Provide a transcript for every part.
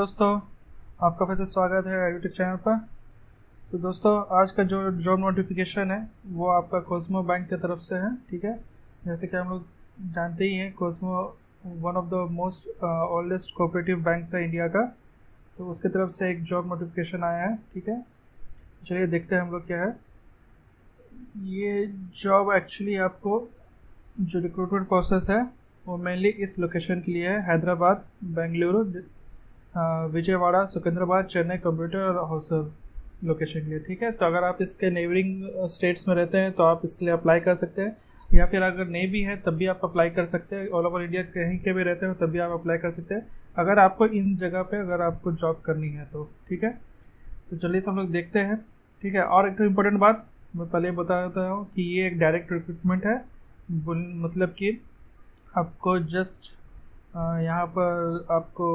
दोस्तों, आपका फिर से स्वागत है यूट्यूब चैनल पर। तो दोस्तों, आज का जो जॉब नोटिफिकेशन है वो आपका कोस्मो बैंक की तरफ से है। ठीक है, जैसे कि हम लोग जानते ही हैं, Cosmo one of the most oldest cooperative banks है इंडिया का। तो उसकी तरफ से एक जॉब नोटिफिकेशन आया है। ठीक है, चलिए देखते हैं हम लोग क्या है। ये जॉब एक्चुअली आपको जो रिक्रूटमेंट प्रोसेस है वो मेनली इस लोकेशन के लिए है, हैदराबाद, बेंगलुरु, विजयवाड़ा, सिकंदराबाद, चेन्नई, कंप्यूटर और हौसर लोकेशन के लिए। ठीक है, तो अगर आप इसके नेबरिंग स्टेट्स में रहते हैं तो आप इसके लिए अप्लाई कर सकते हैं, या फिर अगर नहीं भी है तब भी आप अप्लाई कर सकते हैं। ऑल ओवर इंडिया कहीं के भी रहते हो तब भी आप अप्लाई कर सकते हैं, अगर आपको इन जगह पे अगर आपको जॉब करनी है तो। ठीक है, तो चलिए हम लोग देखते हैं। ठीक है, और एक तो इम्पोर्टेंट बात मैं पहले बता देता हूँ कि ये एक डायरेक्ट रिक्रूटमेंट है। मतलब कि आपको जस्ट यहाँ पर आपको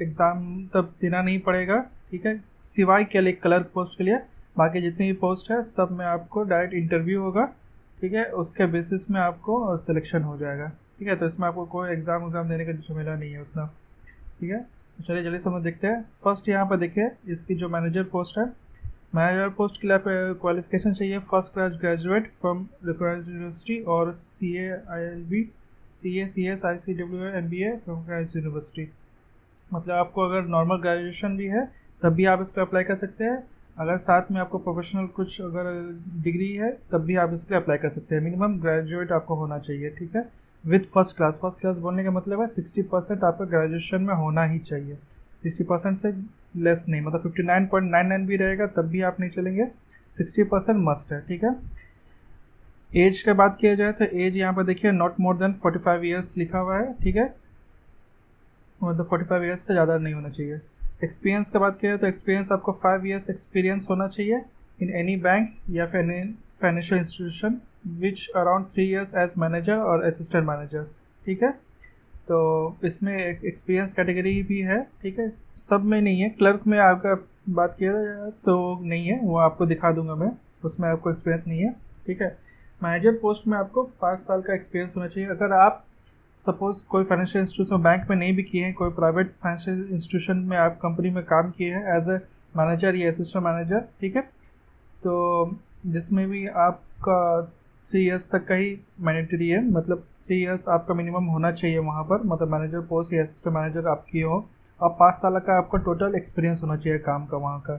एग्ज़ाम तब देना नहीं पड़ेगा। ठीक है, सिवाय के लिए क्लर्क पोस्ट के लिए, बाकी जितनी भी पोस्ट है सब में आपको डायरेक्ट इंटरव्यू होगा। ठीक है, उसके बेसिस में आपको सिलेक्शन हो जाएगा। ठीक है, तो इसमें आपको कोई एग्ज़ाम देने का झमेला नहीं है उतना। ठीक है, तो चलिए जल्दी समझ देखते हैं। फर्स्ट यहाँ पर देखिए, इसकी जो मैनेजर पोस्ट है, मैनेजर पोस्ट के लिए क्वालिफिकेशन चाहिए first class graduate from recognised university और CA CS ICWA MBA from recognised university. मतलब आपको अगर नॉर्मल ग्रेजुएशन भी है तब भी आप इस पर अप्लाई कर सकते हैं, अगर साथ में आपको प्रोफेशनल कुछ अगर डिग्री है तब भी आप इस पर अप्लाई कर सकते हैं। मिनिमम ग्रेजुएट आपको होना चाहिए। ठीक है, विथ फर्स्ट क्लास बोलने का मतलब है 60% आपका ग्रेजुएशन में होना ही चाहिए, 60% से लेस नहीं। मतलब 59.99 भी रहेगा तब भी आप नहीं चलेंगे, 60% मस्ट है। ठीक है, एज के बात किया जाए तो एज यहाँ पर देखिए नॉट मोर देन 45 ईयर्स लिखा हुआ है। ठीक है, मतलब 45 ईयर्स से ज़्यादा नहीं होना चाहिए। एक्सपीरियंस की बात किया तो एक्सपीरियंस आपको 5 ईयर्स एक्सपीरियंस होना चाहिए इन एनी बैंक या फिर any financial institution which around 3 years as manager और असिस्टेंट मैनेजर। ठीक है, तो इसमें एक एक्सपीरियंस कैटेगरी भी है। ठीक है, सब में नहीं है, क्लर्क में आपका बात किया तो नहीं है, वो आपको दिखा दूंगा मैं, उसमें आपको एक्सपीरियंस नहीं है। ठीक है, मैनेजर पोस्ट में आपको 5 साल का एक्सपीरियंस होना चाहिए। अगर आप सपोज कोई फाइनेंशियल इंस्टीट्यूशन बैंक में नहीं भी किए हैं, कोई प्राइवेट फाइनेंशियल इंस्टीट्यूशन में आप कंपनी में काम किए हैं एज ए मैनेजर या असिस्टेंट मैनेजर, ठीक है, तो जिसमें भी आपका 3 ईयर्स तक का ही मैंडेटरी है, मतलब 3 ईयर्स आपका मिनिमम होना चाहिए वहाँ पर, मतलब मैनेजर पोस्ट या असिस्टेंट मैनेजर आप किए हो, और 5 साल का आपका टोटल एक्सपीरियंस होना चाहिए काम का वहाँ का,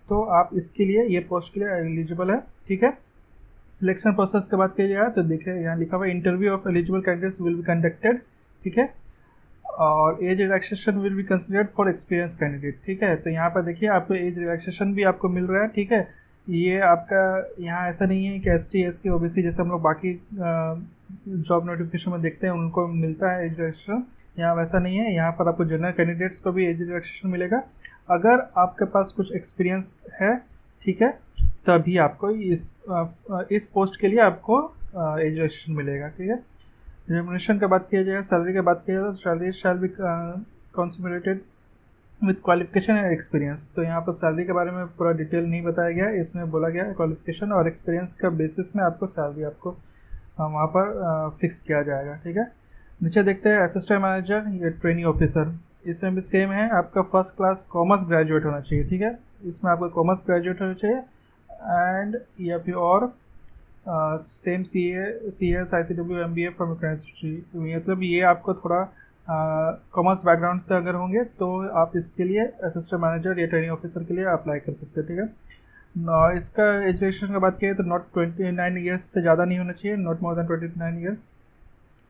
तो आप इसके लिए ये पोस्ट के लिए एलिजिबल है। ठीक है, सिलेक्शन प्रोसेस की बात की जाए तो देखिए यहाँ लिखा हुआ है interview of eligible candidates will be conducted. ठीक है, और age relaxation will be considered for experience candidate. ठीक है, तो यहाँ पर देखिए आपको एज रिलैक्सेशन भी आपको मिल रहा है। ठीक है, ये आपका यहाँ ऐसा नहीं है कि ST SC OBC जैसे हम लोग बाकी जॉब नोटिफिकेशन में देखते हैं उनको मिलता है एज रिलैक्सेशन, यहाँ वैसा नहीं है। यहाँ पर आपको जनरल कैंडिडेट्स को भी एज रिलैक्सेशन मिलेगा अगर आपके पास कुछ एक्सपीरियंस है। ठीक है, तभी आपको इस पोस्ट के लिए आपको एज रिलैक्सेशन मिलेगा। ठीक है, रेम्युनरेशन की बात किया जाए, सैलरी की बात किया जाए तो salary shall be commensurated with qualification and experience. तो यहाँ पर सैलरी के बारे में पूरा डिटेल नहीं बताया गया, इसमें बोला गया है क्वालिफिकेशन और एक्सपीरियंस का बेसिस में आपको सैलरी आपको वहाँ पर फिक्स किया जाएगा। ठीक है, नीचे देखते हैं असिस्टेंट मैनेजर या ट्रेनिंग ऑफिसर, इसमें भी सेम है, आपका फर्स्ट क्लास कॉमर्स ग्रेजुएट होना चाहिए। ठीक है, इसमें आपको कॉमर्स ग्रेजुएट होना चाहिए एंड या फिर और same CS ICW MBA from university. मतलब ये आपको थोड़ा कॉमर्स बैकग्राउंड से अगर होंगे तो आप इसके लिए असिस्टेंट मैनेजर या ट्रेनिंग ऑफिसर के लिए अप्लाई कर सकते हैं। ठीक है, इसका एजुकेशन की बात किया तो नॉट 29 ईयर्स से ज़्यादा नहीं होना चाहिए, नॉट मोर देन 29 ईयर्स।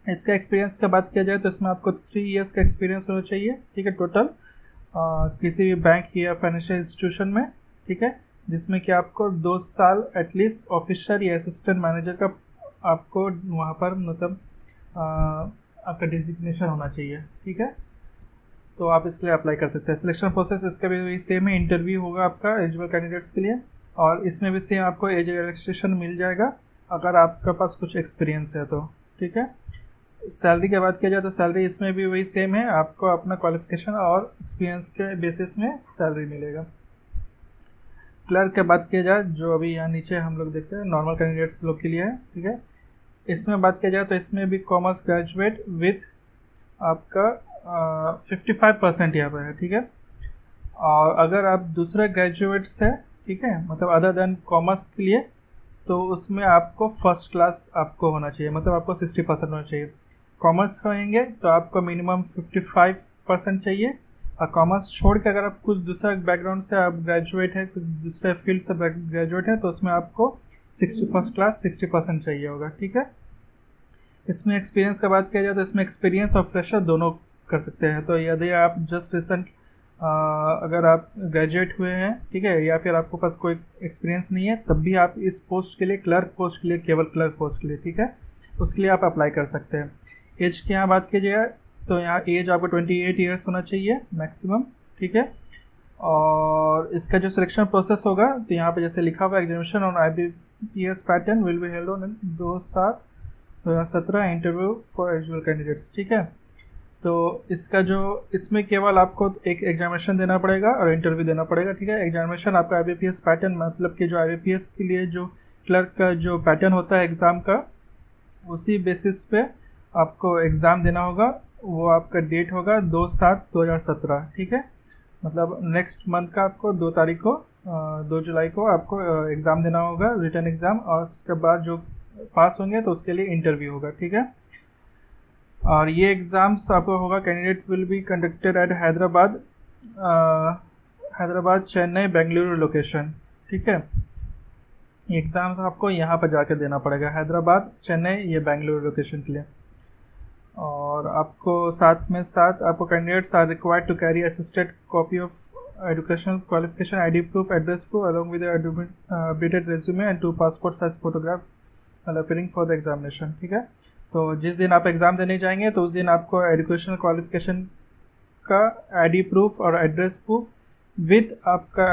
इसका एक्सपीरियंस की बात किया जाए तो इसमें आपको 3 ईयर्स का एक्सपीरियंस होना चाहिए। ठीक है, टोटल किसी भी बैंक या फाइनेंशियल इंस्टीट्यूशन में। ठीक है, जिसमें कि आपको 2 साल एटलीस्ट ऑफिसर या असिस्टेंट मैनेजर का आपको वहाँ पर मतलब आपका डिजिग्नेशन होना चाहिए। ठीक है, तो आप इसके लिए अप्लाई कर सकते हैं। सिलेक्शन प्रोसेस इसका भी सेम है, इंटरव्यू होगा आपका एलिजिबल कैंडिडेट्स के लिए, और इसमें भी सेम आपको एज रिलैक्सेशन मिल जाएगा अगर आपके पास कुछ एक्सपीरियंस है तो। ठीक है, सैलरी की बात किया जाए तो सैलरी इसमें भी वही सेम है, आपको अपना क्वालिफिकेशन और एक्सपीरियंस के बेसिस में सैलरी मिलेगा। क्लर्क की बात किया जाए जो अभी यहाँ नीचे हम लोग देखते हैं नॉर्मल कैंडिडेट्स लोग के लिए है। ठीक है, इसमें बात किया जाए तो इसमें भी कॉमर्स ग्रेजुएट विथ आपका 55% यहाँ पर है। ठीक है, और अगर आप दूसरे ग्रेजुएट्स है, ठीक है, मतलब अदर देन कॉमर्स के लिए, तो उसमें आपको फर्स्ट क्लास आपको होना चाहिए, मतलब आपको 60% होना चाहिए। कॉमर्स करेंगे तो आपको मिनिमम 55% चाहिए। और कॉमर्स छोड़ के अगर आप कुछ दूसरा बैकग्राउंड से आप ग्रेजुएट है, कुछ दूसरे फील्ड से ग्रेजुएट है, तो उसमें आपको 61st क्लास 60% चाहिए होगा, ठीक है। इसमें एक्सपीरियंस का बात किया जाए तो इसमें एक्सपीरियंस और फ्रेशर दोनों कर सकते हैं। तो यदि आप जस्ट रिसेंट अगर आप ग्रेजुएट हुए हैं, ठीक है, या फिर आपके पास कोई एक्सपीरियंस नहीं है, तब भी आप इस पोस्ट के लिए, क्लर्क पोस्ट के लिए, केवल क्लर्क पोस्ट के लिए, ठीक है, उसके लिए आप अप्लाई कर सकते हैं। एज की यहाँ बात कीजिएगा तो यहाँ एज आपको 28 ईयर्स होना चाहिए मैक्सिमम, ठीक है। और इसका जो सिलेक्शन प्रोसेस होगा तो यहाँ पे जैसे लिखा हुआ है, examination on IBPS pattern will be held on 2/7/2017, interview for eligible candidates, ठीक है। तो इसका जो इसमें केवल आपको एक एग्जामिनेशन देना पड़ेगा और इंटरव्यू देना पड़ेगा, ठीक है। एग्जामिनेशन आपका IBPS पैटर्न, मतलब कि जो IBPS के लिए जो क्लर्क का जो पैटर्न होता है एग्ज़ाम का, उसी बेसिस पे आपको एग्ज़ाम देना होगा। वो आपका डेट होगा 2/7/2017, ठीक है, मतलब नेक्स्ट मंथ का आपको 2 तारीख को 2 जुलाई को आपको एग्ज़ाम देना होगा, रिटर्न एग्ज़ाम, और उसके बाद जो पास होंगे तो उसके लिए इंटरव्यू होगा, ठीक है। और ये एग्ज़ाम्स आपको होगा, candidate will be conducted at Hyderabad, Chennai, Bengaluru location, ठीक है। ये एग्ज़ाम्स आपको यहाँ पर जाके देना पड़ेगा, हैदराबाद, चेन्नई, ये बेंगलुरु लोकेशन के लिए। और आपको साथ आपको candidates are required to carry assisted copy of educational qualification, ID proof, address proof along with updated resume and 2 passport size photograph appearing for the examination, ठीक है। तो जिस दिन आप एग्ज़ाम देने जाएंगे तो उस दिन आपको एजुकेशनल क्वालिफिकेशन का ID प्रूफ और एड्रेस प्रूफ विद आपका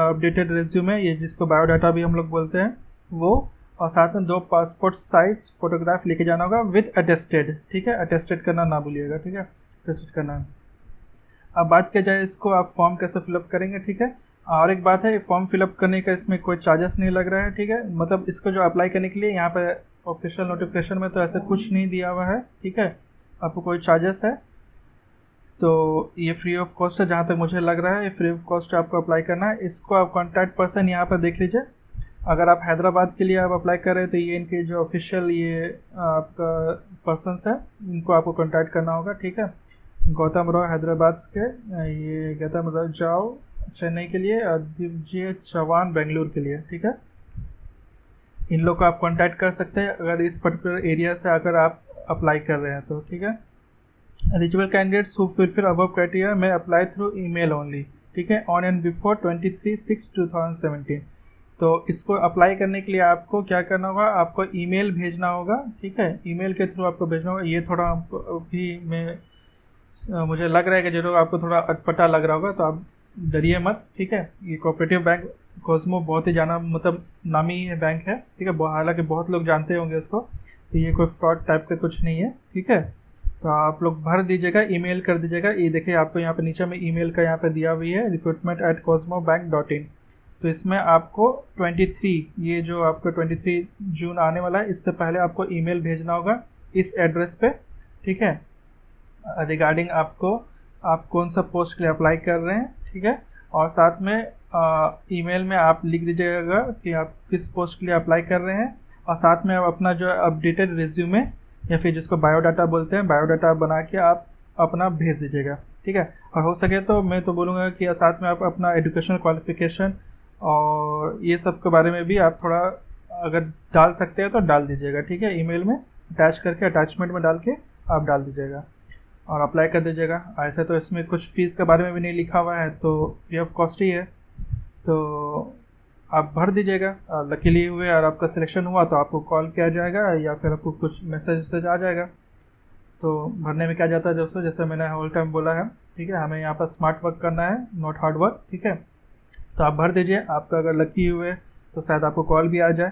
अपडेटेड रेज्यूमे, ये जिसको बायोडाटा भी हम लोग बोलते हैं, वो, और साथ में 2 पासपोर्ट साइज फोटोग्राफ लेके जाना होगा विद अटेस्टेड, ठीक है। अटेस्टेड करना ना भूलिएगा, ठीक है, अटेस्टेड करना। अब बात किया जाए इसको आप फॉर्म कैसे फिलअप करेंगे, ठीक है। और एक बात है, फॉर्म फिलअप करने का इसमें कोई चार्जेस नहीं लग रहा है, ठीक है, मतलब इसको जो अप्लाई करने के लिए यहाँ पे ऑफिशियल नोटिफिकेशन में तो ऐसा कुछ नहीं दिया हुआ है, ठीक है। आपको कोई चार्जेस है तो ये फ्री ऑफ कॉस्ट है, जहाँ तक मुझे लग रहा है ये फ्री ऑफ कॉस्ट आपको अप्लाई करना है। इसको आप कॉन्टैक्ट पर्सन यहाँ पर देख लीजिए। अगर आप हैदराबाद के लिए आप अप्लाई कर रहे हैं तो ये इनके जो ऑफिशियल ये आपका पर्सनस है, इनको आपको कॉन्टैक्ट करना होगा, ठीक है। गौतम राव हैदराबाद के, ये गौतम राव चेन्नई के लिए, और दिव्य चौहान बेंगलुरु के लिए, ठीक है। इन लोग को आप कांटेक्ट कर सकते हैं अगर इस पर्टिकुलर एरिया से अगर आप अप्लाई कर रहे हैं तो, ठीक है। Eligible candidates who fulfil above criteria में अप्लाई थ्रू ईमेल ओनली, ठीक है, ऑन एंड बिफोर 23/6/2017। तो इसको अप्लाई करने के लिए आपको क्या करना होगा, आपको ईमेल भेजना होगा, ठीक है, ईमेल के थ्रू आपको भेजना होगा। ये थोड़ा भी मुझे लग रहा है कि जरूर आपको थोड़ा अटपटा लग रहा होगा, तो आप डरिए मत, ठीक है। ये कोऑपरेटिव बैंक कॉस्मो बहुत ही जाना मतलब नामी बैंक है, ठीक है, हालांकि बहुत लोग जानते होंगे इसको, तो ये कोई फ्रॉड टाइप का कुछ नहीं है, ठीक है। तो आप लोग भर दीजिएगा, ईमेल कर दीजिएगा। ये देखिए आपको यहाँ पे नीचे में ईमेल का यहाँ पे दिया हुई है, recruitment@cosmobank.in। तो इसमें आपको 23, ये जो आपको 23 जून आने वाला है, इससे पहले आपको ईमेल भेजना होगा इस एड्रेस पे, ठीक है, रिगार्डिंग आपको आप कौन सा पोस्ट के लिए अप्लाई कर रहे हैं, ठीक है। और साथ में ईमेल में आप लिख दीजिएगा कि आप किस पोस्ट के लिए अप्लाई कर रहे हैं, और साथ में आप अपना जो अपडेटेड रिज्यूमे या फिर जिसको बायोडाटा बोलते हैं, बायोडाटा बना के आप अपना भेज दीजिएगा, ठीक है। और हो सके तो मैं तो बोलूँगा कि साथ में आप अपना एजुकेशनल क्वालिफिकेशन और ये सब के बारे में भी आप थोड़ा अगर डाल सकते हैं तो डाल दीजिएगा, ठीक है। ईमेल में अटैच करके, अटैचमेंट में डाल के आप डाल दीजिएगा और अप्लाई कर दीजिएगा। ऐसे तो इसमें कुछ फीस के बारे में भी नहीं लिखा हुआ है, तो फ्री ऑफ कॉस्ट ही है, तो आप भर दीजिएगा। लकीली हुए और आपका सिलेक्शन हुआ तो आपको कॉल किया जाएगा या फिर आपको कुछ मैसेज आ जाएगा। तो भरने में क्या जाता है दोस्तों, जैसे मैंने होल टाइम बोला है, ठीक है, हमें यहाँ पर स्मार्ट वर्क करना है, नॉट हार्ड वर्क, ठीक है। तो आप भर दीजिए, आपका अगर लकी हुए तो शायद आपको कॉल भी आ जाए।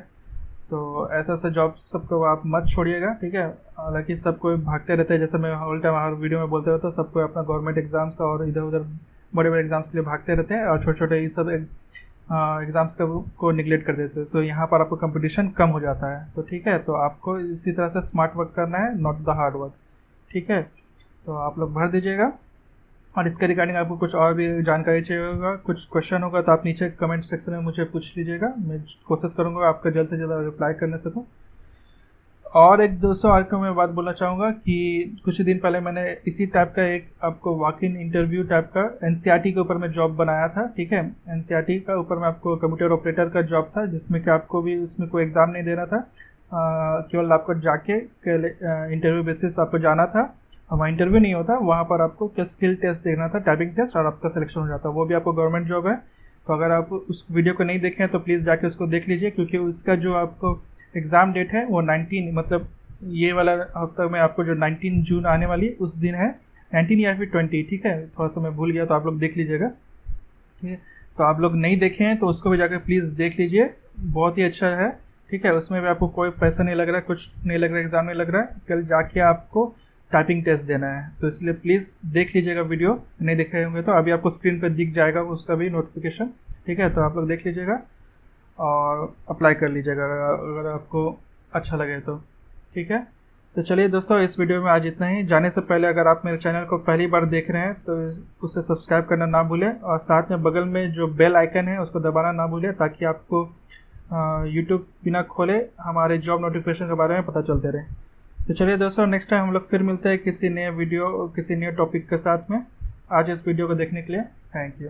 तो ऐसा जॉब सबको आप मत छोड़िएगा, ठीक है। हालांकि सब कोई भागते रहते हैं, जैसे मैं होल टाइम हर वीडियो में बोलते रहता हूँ, सबको अपना गवर्नमेंट एग्जाम्स और इधर उधर बड़े बड़े एग्जाम्स के लिए भागते रहते हैं और छोटे छोटे ये सब एग्जाम्स को निगलेक्ट कर देते हैं। तो यहाँ पर आपको कंपटीशन कम हो जाता है, तो ठीक है। तो आपको इसी तरह से स्मार्ट वर्क करना है, नॉट द हार्ड वर्क, ठीक है। तो आप लोग भर दीजिएगा और इसके रिगार्डिंग आपको कुछ और भी जानकारी चाहिए होगा, कुछ क्वेश्चन होगा, तो आप नीचे कमेंट सेक्शन में मुझे पूछ लीजिएगा। मैं कोशिश करूँगा आपका जल्द से जल्द रिप्लाई करने सकूँ। और एक दोस्तों आज को मैं बात बोलना चाहूँगा कि कुछ दिन पहले मैंने इसी टाइप का एक आपको वॉक इन इंटरव्यू टाइप का एनसीईआरटी के ऊपर में जॉब बनाया था। ठीक है, एनसीईआरटी का ऊपर में आपको कंप्यूटर ऑपरेटर का जॉब था, जिसमें कि आपको भी उसमें कोई एग्ज़ाम नहीं देना था, केवल आपको जाके इंटरव्यू बेसिस आपको जाना था। वहाँ इंटरव्यू नहीं होता, वहाँ पर आपको क्या स्किल टेस्ट देखना था, टाइपिंग टेस्ट, और आपका सिलेक्शन हो जाता है। वो भी आपको गवर्नमेंट जॉब है। तो अगर आप उस वीडियो को नहीं देखें तो प्लीज़ जाके उसको देख लीजिए, क्योंकि उसका जो आपको एग्ज़ाम डेट है वो 19, मतलब ये वाला हफ्ता में आपको जो 19 जून आने वाली उस दिन है, 19 या फिर 20। ठीक है, थोड़ा सा मैं भूल गया, तो आप लोग देख लीजिएगा। ठीक है, तो आप लोग नहीं देखे हैं तो उसको भी जाकर प्लीज़ देख लीजिए, बहुत ही अच्छा है। ठीक है, उसमें भी आपको कोई पैसा नहीं लग रहा है, कुछ नहीं लग रहा है, एग्ज़ाम नहीं लग रहा है, कल जाके आपको टाइपिंग टेस्ट देना है। तो इसलिए प्लीज़ देख लीजिएगा, वीडियो नहीं देखे होंगे तो अभी आपको स्क्रीन पर दिख जाएगा उसका भी नोटिफिकेशन। ठीक है, तो आप लोग देख लीजिएगा और अप्लाई कर लीजिएगा अगर आपको अच्छा लगे तो। ठीक है, तो चलिए दोस्तों, इस वीडियो में आज इतना ही। जाने से पहले अगर आप मेरे चैनल को पहली बार देख रहे हैं तो उसे सब्सक्राइब करना ना भूलें, और साथ में बगल में जो बेल आइकन है उसको दबाना ना भूलें, ताकि आपको यूट्यूब बिना खोले हमारे जॉब नोटिफिकेशन के बारे में पता चलते रहे। तो चलिए दोस्तों, नेक्स्ट टाइम हम लोग फिर मिलते हैं किसी नए वीडियो, किसी नए टॉपिक के साथ में। आज इस वीडियो को देखने के लिए थैंक यू।